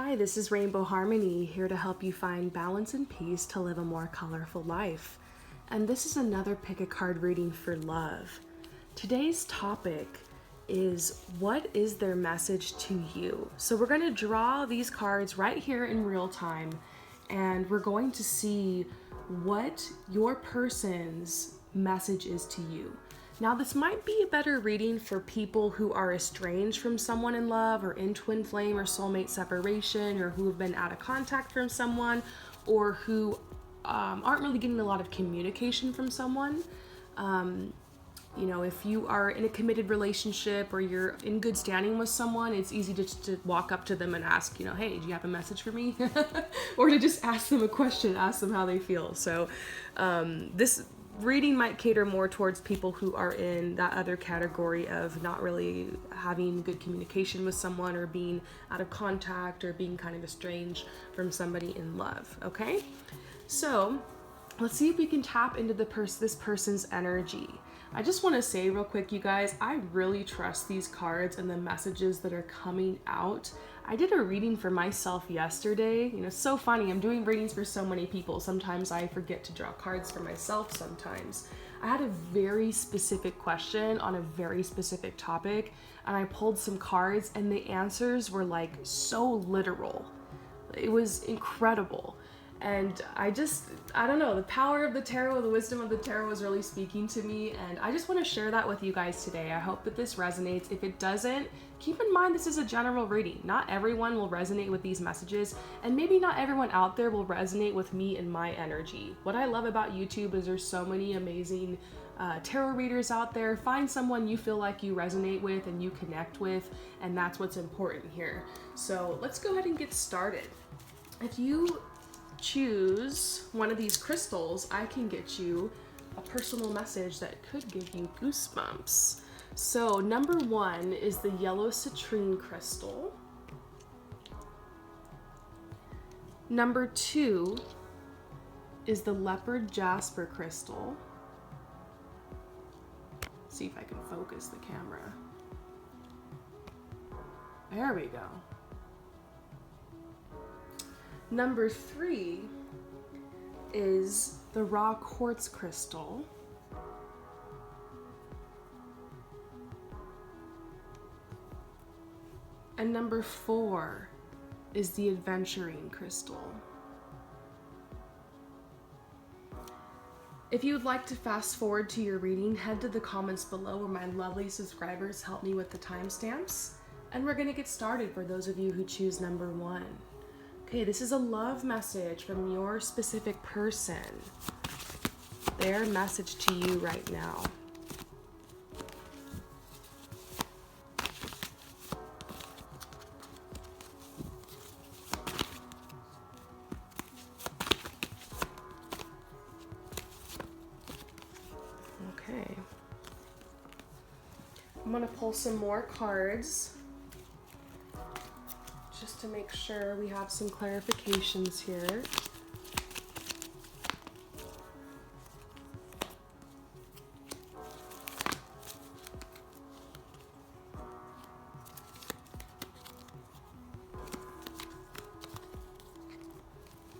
Hi, this is Rainbow Harmony, here to help you find balance and peace to live a more colorful life. And this is another pick a card reading for love. Today's topic is, what is their message to you? So we're going to draw these cards right here in real time, and we're going to see what your person's message is to you. Now, this might be a better reading for people who are estranged from someone in love, or in twin flame or soulmate separation, or who have been out of contact from someone, or who aren't really getting a lot of communication from someone. If you are in a committed relationship or you're in good standing with someone, it's easy to walk up to them and ask, hey, do you have a message for me? Or to just ask them a question, ask them how they feel. So this reading might cater more towards people who are in that other category of not really having good communication with someone, or being out of contact, or being kind of estranged from somebody in love. Okay, so let's see if we can tap into this person's energy. I just want to say real quick, you guys, I really trust these cards and the messages that are coming out. I did a reading for myself yesterday. It's so funny. I'm doing readings for so many people. Sometimes I forget to draw cards for myself sometimes. I had a very specific question on a very specific topic, and I pulled some cards, and the answers were like so literal. It was incredible. And I don't know, the power of the tarot, the wisdom of the tarot is really speaking to me, and I just want to share that with you guys today. I hope that this resonates. If it doesn't, keep in mind this is a general reading. Not everyone will resonate with these messages, and maybe not everyone out there will resonate with me and my energy. What I love about YouTube is there's so many amazing tarot readers out there. Find someone you feel like you resonate with and you connect with, and that's what's important here. So let's go ahead and get started. If you choose one of these crystals, I can get you a personal message that could give you goosebumps. So number 1 is the yellow citrine crystal. Number 2 is the leopard jasper crystal. See if I can focus the camera. There we go. Number 3 is the raw quartz crystal. And number 4 is the adventuring crystal. If you would like to fast forward to your reading, head to the comments below where my lovely subscribers help me with the timestamps. And we're going to get started for those of you who choose number 1. Okay, this is a love message from your specific person. Their message to you right now. Okay. I'm going to pull some more cards, just to make sure we have some clarifications here.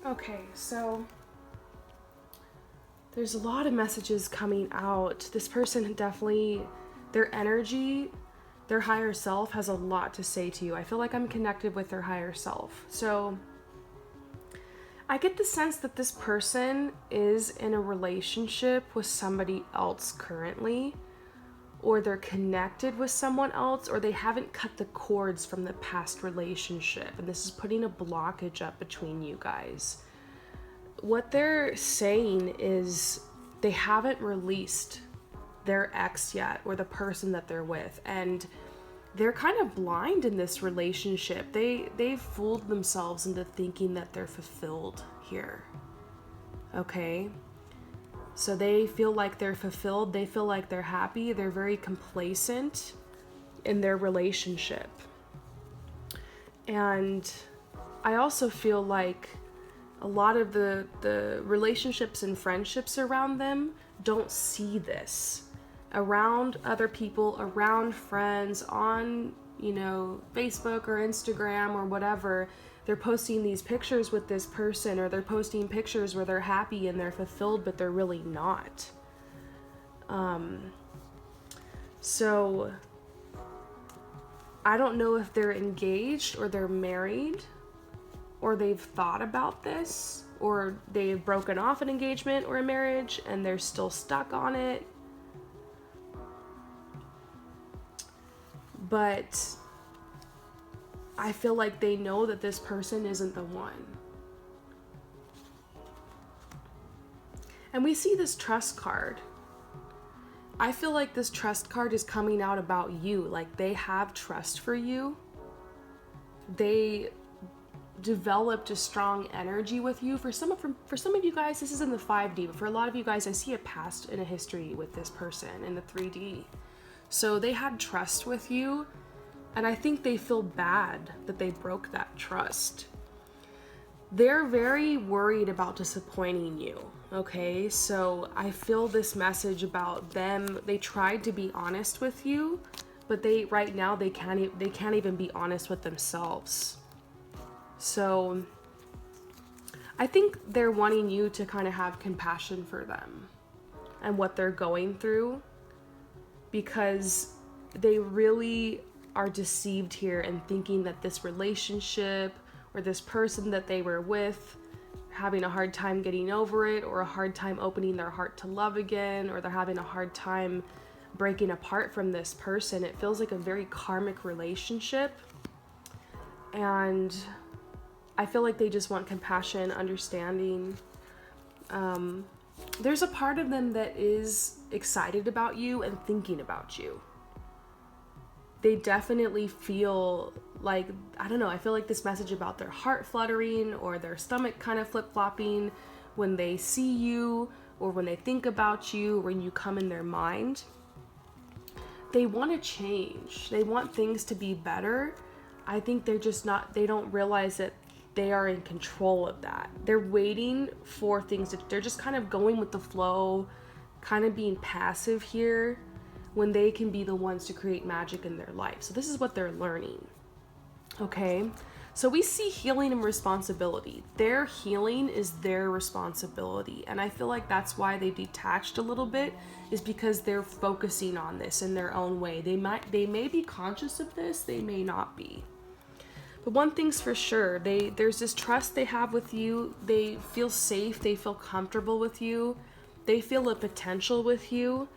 Okay, so there's a lot of messages coming out. This person definitely, their energy, their higher self has a lot to say to you. I feel like I'm connected with their higher self. So I get the sense that this person is in a relationship with somebody else currently, or they're connected with someone else, or they haven't cut the cords from the past relationship, and this is putting a blockage up between you guys. What they're saying is they haven't released their ex yet, or the person that they're with, and they're kind of blind in this relationship. They've fooled themselves into thinking that they're fulfilled here. Okay, so they feel like they're fulfilled, they feel like they're happy, they're very complacent in their relationship. And I also feel like a lot of the relationships and friendships around them don't see this. Around other people, around friends, on, Facebook or Instagram or whatever, they're posting these pictures with this person, or they're posting pictures where they're happy and they're fulfilled, but they're really not. So I don't know if they're engaged or they're married, or they've thought about this, or they've broken off an engagement or a marriage and they're still stuck on it. But I feel like they know that this person isn't the one. And we see this trust card. I feel like this trust card is coming out about you. Like, they have trust for you. They developed a strong energy with you. For some of you guys, this is in the 5D, but for a lot of you guys, I see a past and a history with this person in the 3D. So they had trust with you, and I think they feel bad that they broke that trust. They're very worried about disappointing you, okay? So I feel this message about them. They tried to be honest with you, but right now they can't even be honest with themselves. So I think they're wanting you to kind of have compassion for them and what they're going through, because they really are deceived here and thinking that this relationship or this person that they were with, having a hard time getting over it, or a hard time opening their heart to love again, or they're having a hard time breaking apart from this person. It feels like a very karmic relationship. And I feel like they just want compassion, understanding. There's a part of them that is excited about you and thinking about you. They definitely feel like, I don't know, I feel like this message about their heart fluttering or their stomach kind of flip-flopping when they see you, or when they think about you, when you come in their mind. They want to change. They want things to be better. I think they don't realize that they are in control of that. They're waiting for things they're just kind of going with the flow, kind of being passive here, when they can be the ones to create magic in their life. So this is what they're learning. Okay, so we see healing and responsibility. Their healing is their responsibility. And I feel like that's why they detached a little bit, is because they're focusing on this in their own way. They may be conscious of this, they may not be. But one thing's for sure, there's this trust they have with you. They feel safe, they feel comfortable with you. They feel a potential with you.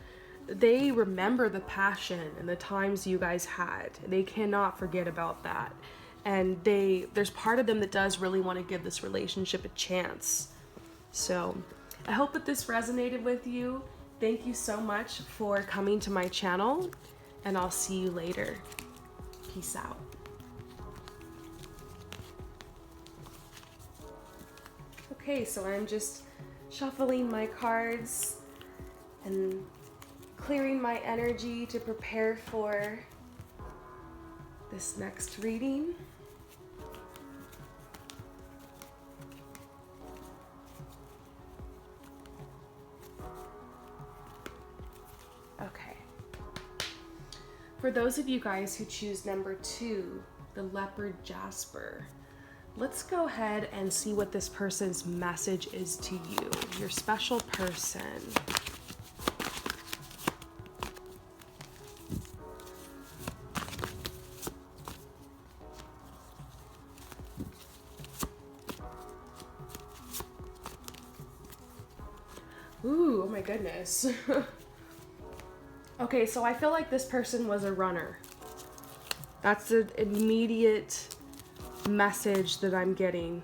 They remember the passion and the times you guys had. They cannot forget about that. And there's part of them that does really want to give this relationship a chance. So I hope that this resonated with you. Thank you so much for coming to my channel, and I'll see you later. Peace out. Okay, so I'm just shuffling my cards and clearing my energy to prepare for this next reading. Okay. For those of you guys who choose number 2, the leopard jasper, let's go ahead and see what this person's message is to you, your special person. Ooh, oh my goodness. Okay, so I feel like this person was a runner. That's the immediate message that I'm getting.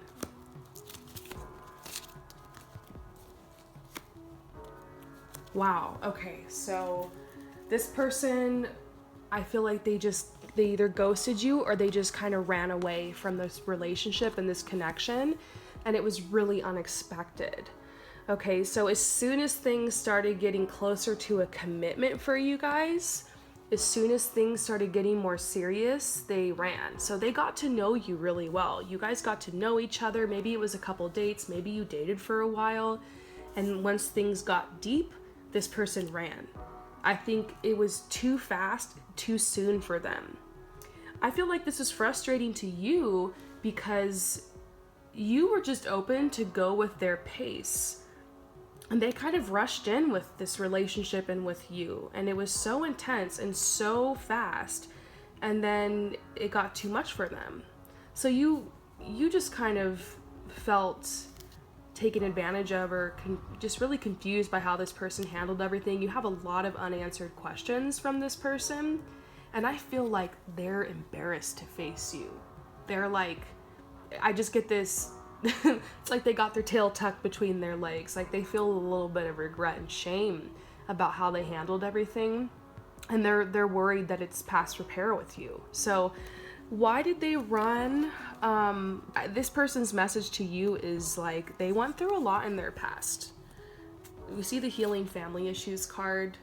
Wow, okay, so this person, I feel like they either ghosted you, or they just kind of ran away from this relationship and this connection, and it was really unexpected. Okay, so as soon as things started getting closer to a commitment for you guys, as soon as things started getting more serious, they ran. So they got to know you really well. You guys got to know each other. Maybe it was a couple dates, maybe you dated for a while, and once things got deep, this person ran. I think it was too fast, too soon for them. I feel like this is frustrating to you because you were just open to go with their pace. And they kind of rushed in with this relationship and with you. And it was so intense and so fast. And then it got too much for them. So you just kind of felt taken advantage of, or just really confused by how this person handled everything. You have a lot of unanswered questions from this person. And I feel like they're embarrassed to face you. They're like, I just get this, it's like they got their tail tucked between their legs. Like they feel a little bit of regret and shame about how they handled everything. And they're worried that it's past repair with you. So why did they run? This person's message to you is like, they went through a lot in their past. You see the healing family issues card.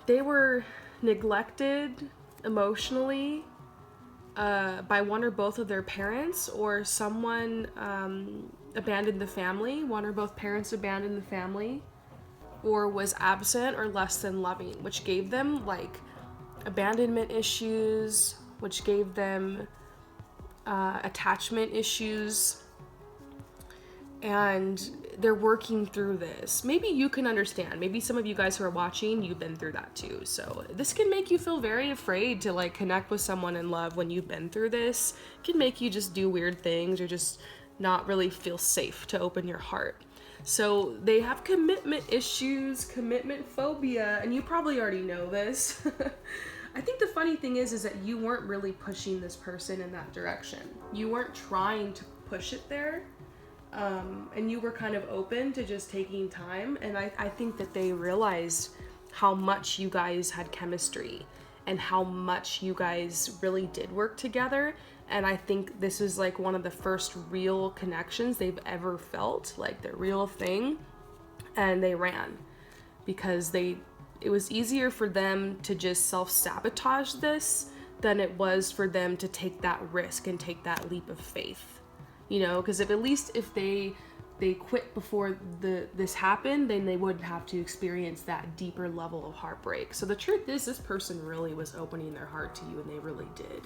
They were neglected emotionally by one or both of their parents, or someone abandoned the family. One or both parents abandoned the family, or was absent or less than loving, which gave them like abandonment issues, which gave them attachment issues. And they're working through this. Maybe you can understand. Maybe some of you guys who are watching, you've been through that too. So this can make you feel very afraid to like connect with someone in love when you've been through this. It can make you just do weird things, or just not really feel safe to open your heart. So they have commitment issues, commitment phobia, and you probably already know this. I think the funny thing is that you weren't really pushing this person in that direction. You weren't trying to push it there. And you were kind of open to just taking time. And I think that they realized how much you guys had chemistry and how much you guys really did work together. And I think this is like one of the first real connections they've ever felt, like the real thing. And they ran because it was easier for them to just self-sabotage this than it was for them to take that risk and take that leap of faith. You know, because if they quit before this happened, then they wouldn't have to experience that deeper level of heartbreak. So the truth is, this person really was opening their heart to you, and they really did.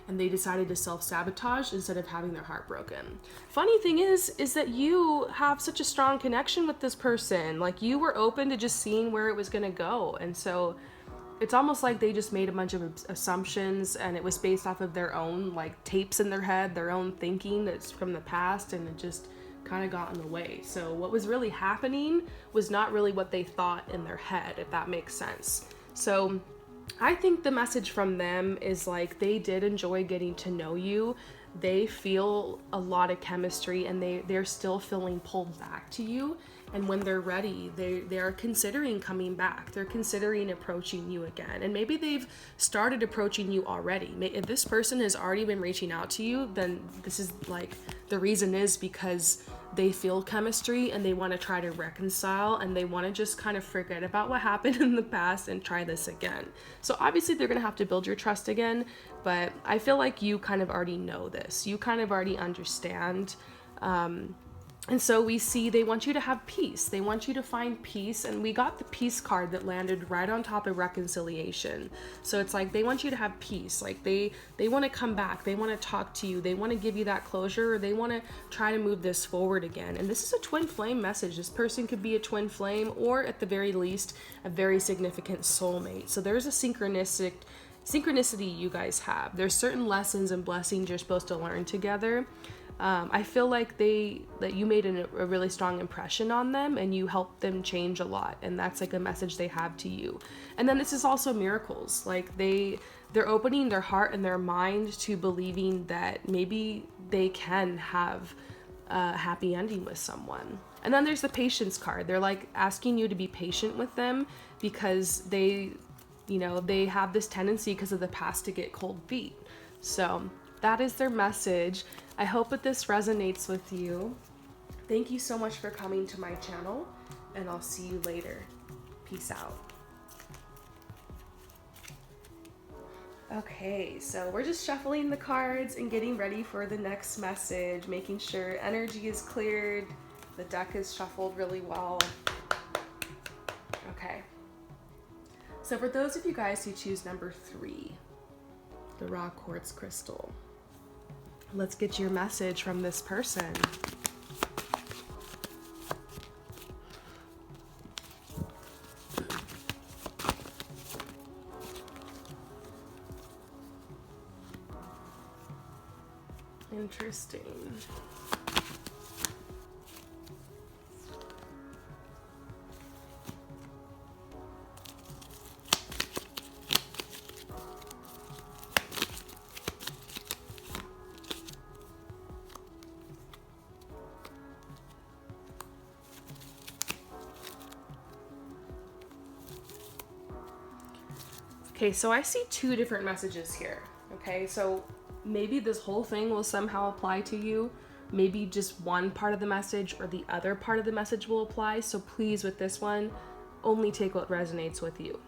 And they decided to self-sabotage instead of having their heart broken. Funny thing is that you have such a strong connection with this person. Like, you were open to just seeing where it was going to go. And so it's almost like they just made a bunch of assumptions, and it was based off of their own like tapes in their head, their own thinking that's from the past, and it just kind of got in the way. So what was really happening was not really what they thought in their head, if that makes sense. So I think the message from them is like, they did enjoy getting to know you. They feel a lot of chemistry, and they're still feeling pulled back to you. And when they're ready, they are considering coming back. They're considering approaching you again. And maybe they've started approaching you already. If this person has already been reaching out to you, then this is like, the reason is because they feel chemistry and they want to try to reconcile, and they want to just kind of forget about what happened in the past and try this again. So obviously they're going to have to build your trust again, but I feel like you kind of already know this. You kind of already understand. And so we see they want you to have peace. They want you to find peace. And we got the peace card that landed right on top of reconciliation. So it's like they want you to have peace. Like they want to come back. They want to talk to you. They want to give you that closure. Or they want to try to move this forward again. And this is a twin flame message. This person could be a twin flame, or at the very least, a very significant soulmate. So there's a synchronicity you guys have. There's certain lessons and blessings you're supposed to learn together. I feel like that you made a really strong impression on them, and you helped them change a lot, and that's like a message they have to you. And then this is also miracles. Like they're opening their heart and their mind to believing that maybe they can have a happy ending with someone. And then there's the patience card. They're like asking you to be patient with them, because they have this tendency because of the past to get cold feet. So that is their message. I hope that this resonates with you. Thank you so much for coming to my channel, and I'll see you later. Peace out. Okay, so we're just shuffling the cards and getting ready for the next message, making sure energy is cleared, the deck is shuffled really well. Okay. So for those of you guys who choose number 3, the raw quartz crystal, Let's get your message from this person. Interesting. Okay, so I see two different messages here. Okay, so maybe this whole thing will somehow apply to you. Maybe just one part of the message or the other part of the message will apply. So please, with this one, only take what resonates with you,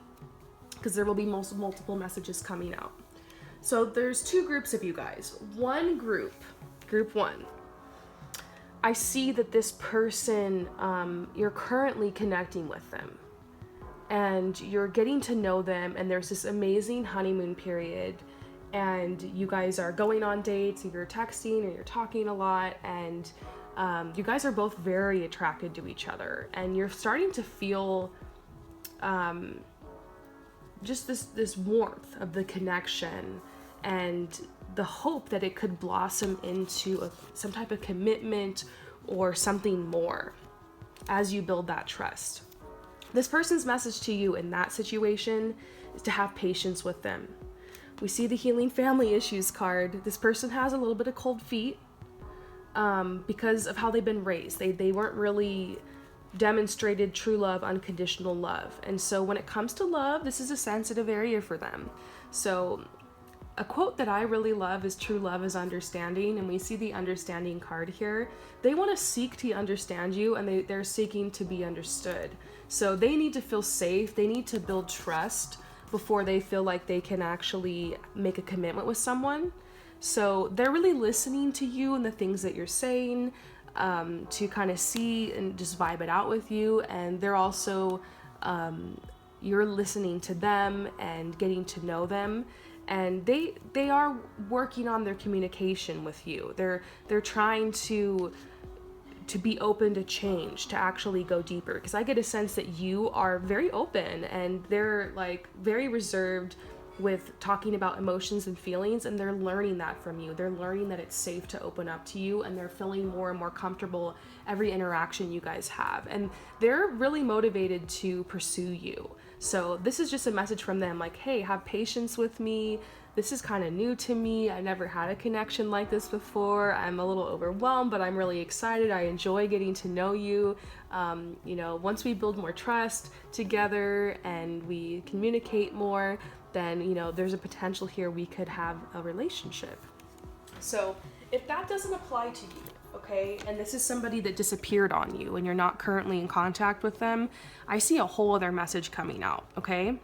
because there will be multiple messages coming out. So there's two groups of you guys. One group, group one, I see that this person, you're currently connecting with them. And you're getting to know them, and there's this amazing honeymoon period, and you guys are going on dates, and you're texting, and you're talking a lot, and you guys are both very attracted to each other, and you're starting to feel just this warmth of the connection and the hope that it could blossom into some type of commitment or something more as you build that trust. This person's message to you in that situation is to have patience with them. We see the healing family issues card. This person has a little bit of cold feet because of how they've been raised. They weren't really demonstrated true love, unconditional love. And so when it comes to love, this is a sensitive area for them. So a quote that I really love is true love is understanding, and we see the understanding card here. They want to seek to understand you, and they're seeking to be understood. So they need to feel safe. They need to build trust before they feel like they can actually make a commitment with someone. So they're really listening to you and the things that you're saying, to kind of see and just vibe it out with you. And they're also, you're listening to them and getting to know them. And they are working on their communication with you. They're trying to be open to change, to actually go deeper. Because I get a sense that you are very open, and they're like very reserved with talking about emotions and feelings, and they're learning that from you. They're learning that it's safe to open up to you, and they're feeling more and more comfortable every interaction you guys have. And they're really motivated to pursue you. So this is just a message from them, like, hey, have patience with me. This is kind of new to me. I never had a connection like this before. I'm a little overwhelmed, but I'm really excited. I enjoy getting to know you. Once we build more trust together and we communicate more, then, there's a potential here we could have a relationship. So if that doesn't apply to you, okay, and this is somebody that disappeared on you and you're not currently in contact with them, I see a whole other message coming out, okay?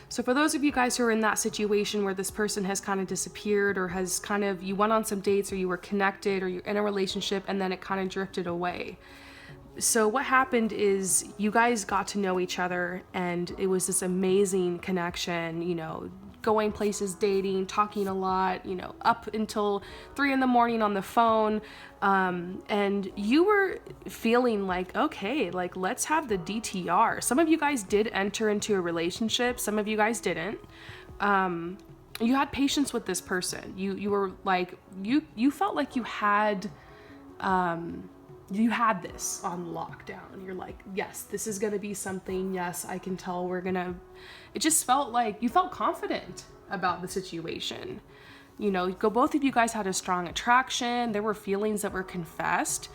So for those of you guys who are in that situation where this person has kind of disappeared, or has kind of, you went on some dates, or you were connected, or you're in a relationship and then it kind of drifted away. So what happened is you guys got to know each other, and it was this amazing connection, going places, dating, talking a lot, up until 3 a.m. on the phone. And you were feeling like, okay, like, let's have the DTR. Some of you guys did enter into a relationship. Some of you guys didn't. You had patience with this person. You were like, you felt like you had this on lockdown. You're like, yes, this is going to be something. Yes, I can tell it just felt like you felt confident about the situation. Both of you guys had a strong attraction. There were feelings that were confessed.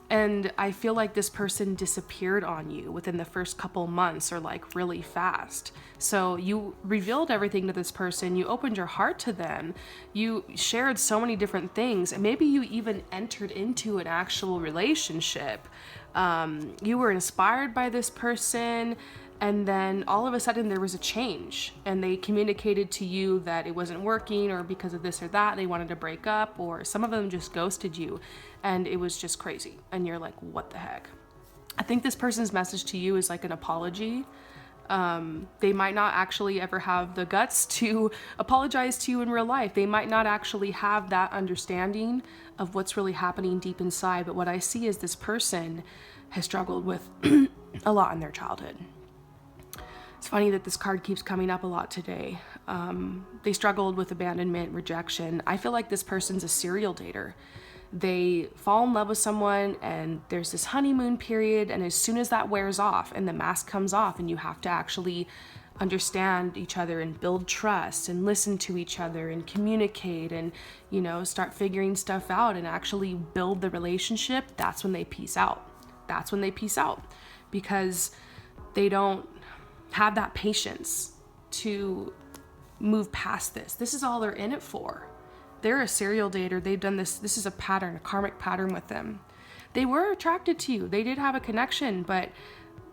And I feel like this person disappeared on you within the first couple months, or like really fast. So you revealed everything to this person. You opened your heart to them. You shared so many different things. And maybe you even entered into an actual relationship. You were inspired by this person. And then all of a sudden there was a change, and they communicated to you that it wasn't working, or because of this or that, they wanted to break up, or some of them just ghosted you, and it was just crazy. And you're like, what the heck? I think this person's message to you is like an apology. They might not actually ever have the guts to apologize to you in real life. They might not actually have that understanding of what's really happening deep inside. But what I see is this person has struggled with a lot in their childhood. It's funny that this card keeps coming up a lot today. They struggled with abandonment, rejection. I feel like this person's a serial dater. They fall in love with someone and there's this honeymoon period, and as soon as that wears off and the mask comes off and you have to actually understand each other and build trust and listen to each other and communicate and, you know, start figuring stuff out and actually build the relationship, that's when they peace out. That's when they peace out, because they don't have that patience to move past this. This is all they're in it for. They're a serial dater. They've done this. This is a pattern, a karmic pattern with them. They were attracted to you. They did have a connection, but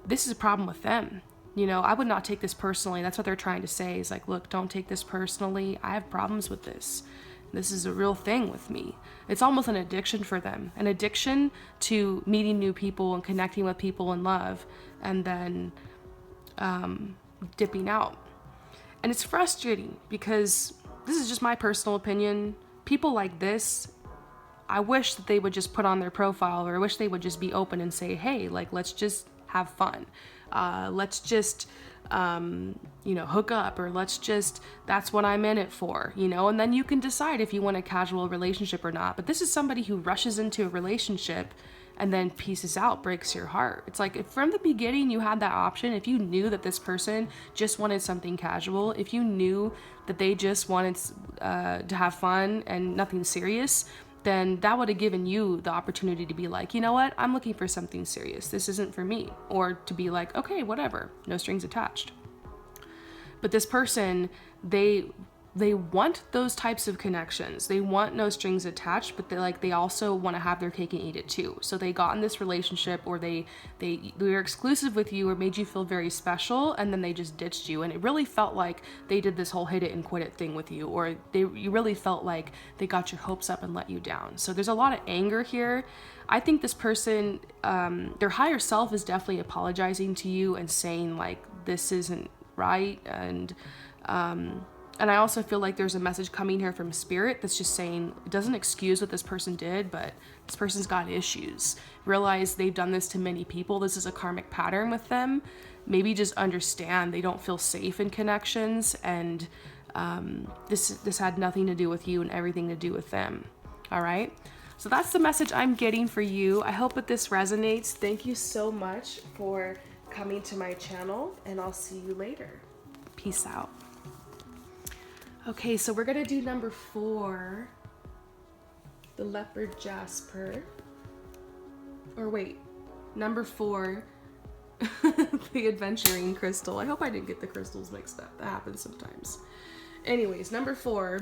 this is a problem with them. You know, I would not take this personally. That's what they're trying to say, is like, look, don't take this personally. I have problems with this. This is a real thing with me. It's almost an addiction for them, an addiction to meeting new people and connecting with people in love, and then dipping out. And it's frustrating because this is just my personal opinion. People like this, I wish that they would just put on their profile, or I wish they would just be open and say, hey, like, let's just have fun. Let's just, hook up, or that's what I'm in it for, and then you can decide if you want a casual relationship or not. But this is somebody who rushes into a relationship and then pieces out, breaks your heart. It's like, if from the beginning you had that option, if you knew that this person just wanted something casual, if you knew that they just wanted to have fun and nothing serious, then that would have given you the opportunity to be like, you know what, I'm looking for something serious. This isn't for me. Or to be like, okay, whatever, no strings attached. But this person, they want those types of connections. They want no strings attached, but they also want to have their cake and eat it too. So they got in this relationship, or they were exclusive with you, or made you feel very special, and then they just ditched you. And it really felt like they did this whole hit it and quit it thing with you, or you really felt like they got your hopes up and let you down. So there's a lot of anger here. I think this person, their higher self is definitely apologizing to you and saying like, this isn't right. And I also feel like there's a message coming here from spirit that's just saying, it doesn't excuse what this person did, but this person's got issues. Realize they've done this to many people. This is a karmic pattern with them. Maybe just understand they don't feel safe in connections, and this had nothing to do with you and everything to do with them. All right? So that's the message I'm getting for you. I hope that this resonates. Thank you so much for coming to my channel, and I'll see you later. Peace out. Okay, so we're gonna do number 4, the leopard jasper. Or wait, number 4, the adventuring crystal. I hope I didn't get the crystals mixed up. That happens sometimes. Anyways, number 4.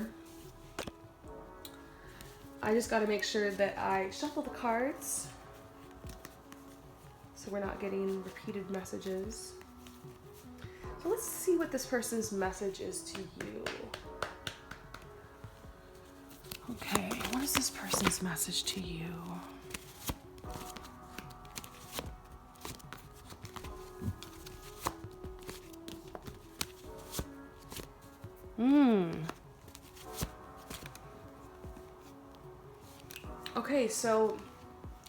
I just gotta make sure that I shuffle the cards so we're not getting repeated messages. So let's see what this person's message is to you. Okay, what is this person's message to you? Okay, so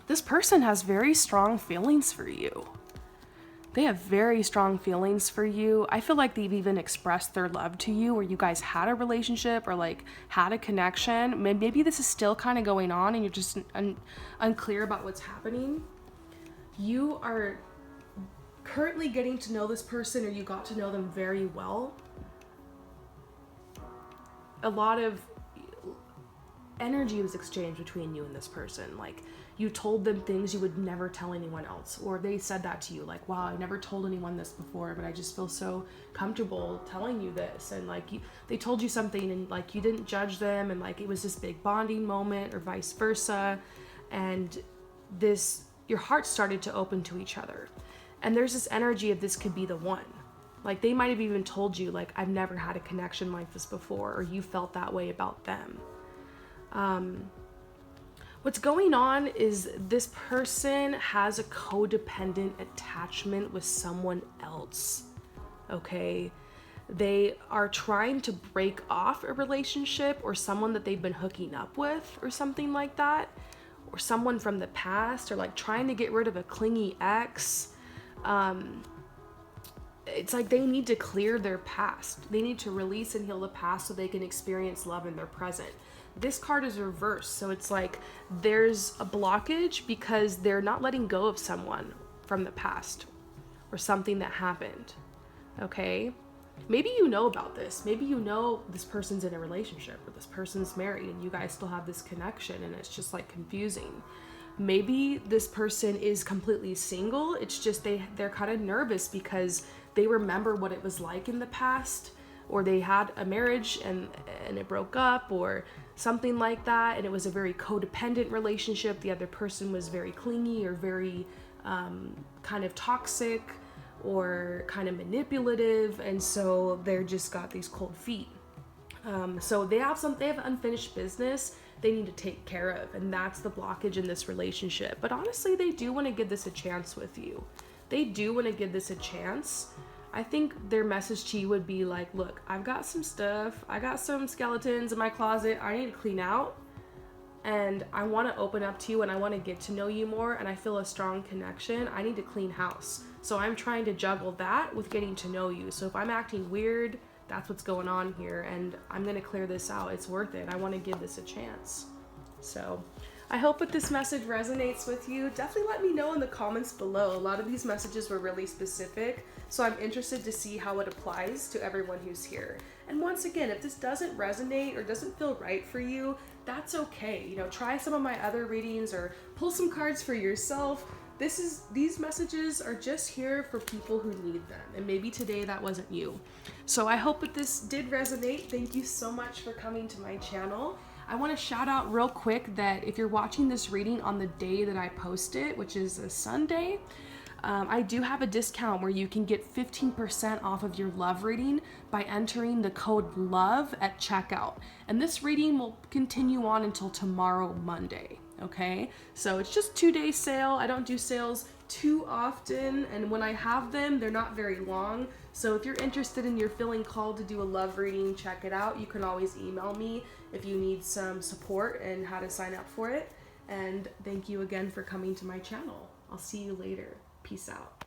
this person has very strong feelings for you. They have very strong feelings for you. I feel like they've even expressed their love to you, or you guys had a relationship, or like had a connection. Maybe this is still kind of going on and you're just unclear about what's happening. You are currently getting to know this person, or you got to know them very well. A lot of energy was exchanged between you and this person. Like, you told them things you would never tell anyone else, or they said that to you, like, wow, I never told anyone this before, but I just feel so comfortable telling you this. And like, they told you something, and like, you didn't judge them, and like, it was this big bonding moment, or vice versa. And your heart started to open to each other. And there's this energy of this could be the one. Like, they might have even told you, like, I've never had a connection like this before, or you felt that way about them. What's going on is this person has a codependent attachment with someone else. okay? They are trying to break off a relationship or someone that they've been hooking up with or something like that, or someone from the past, or like trying to get rid of a clingy ex. It's like they need to clear their past. They need to release and heal the past so they can experience love in their present. This card is reversed, so it's like there's a blockage because they're not letting go of someone from the past or something that happened. Okay? Maybe you know about this. Maybe you know this person's in a relationship or this person's married and you guys still have this connection and it's just like confusing. Maybe this person is completely single. It's just they're kind of nervous because they remember what it was like in the past, or they had a marriage and it broke up or something like that, and it was a very codependent relationship. The other person was very clingy or very kind of toxic or kind of manipulative, and so they're just got these cold feet. So they have unfinished business they need to take care of, and that's the blockage in this relationship. But honestly, they do want to give this a chance with you. They do want to give this a chance. I think their message to you would be like, look, I've got some stuff. I got some skeletons in my closet I need to clean out, and I want to open up to you and I want to get to know you more, and I feel a strong connection. I need to clean house. So I'm trying to juggle that with getting to know you. So if I'm acting weird, that's what's going on here, and I'm going to clear this out. It's worth it. I want to give this a chance. So I hope that this message resonates with you. Definitely let me know in the comments below. A lot of these messages were really specific, so I'm interested to see how it applies to everyone who's here. And once again, if this doesn't resonate or doesn't feel right for you, that's okay. You know, try some of my other readings or pull some cards for yourself. These messages are just here for people who need them, and maybe today that wasn't you. So I hope that this did resonate. Thank you so much for coming to my channel. I want to shout out real quick that if you're watching this reading on the day that I post it, which is a Sunday, I do have a discount where you can get 15% off of your love reading by entering the code LOVE at checkout. And this reading will continue on until tomorrow, Monday. Okay, so it's just 2-day sale. I don't do sales too often, and when I have them, they're not very long. So if you're interested and you're feeling called to do a love reading, check it out. You can always email me if you need some support and how to sign up for it. And thank you again for coming to my channel. I'll see you later. Peace out.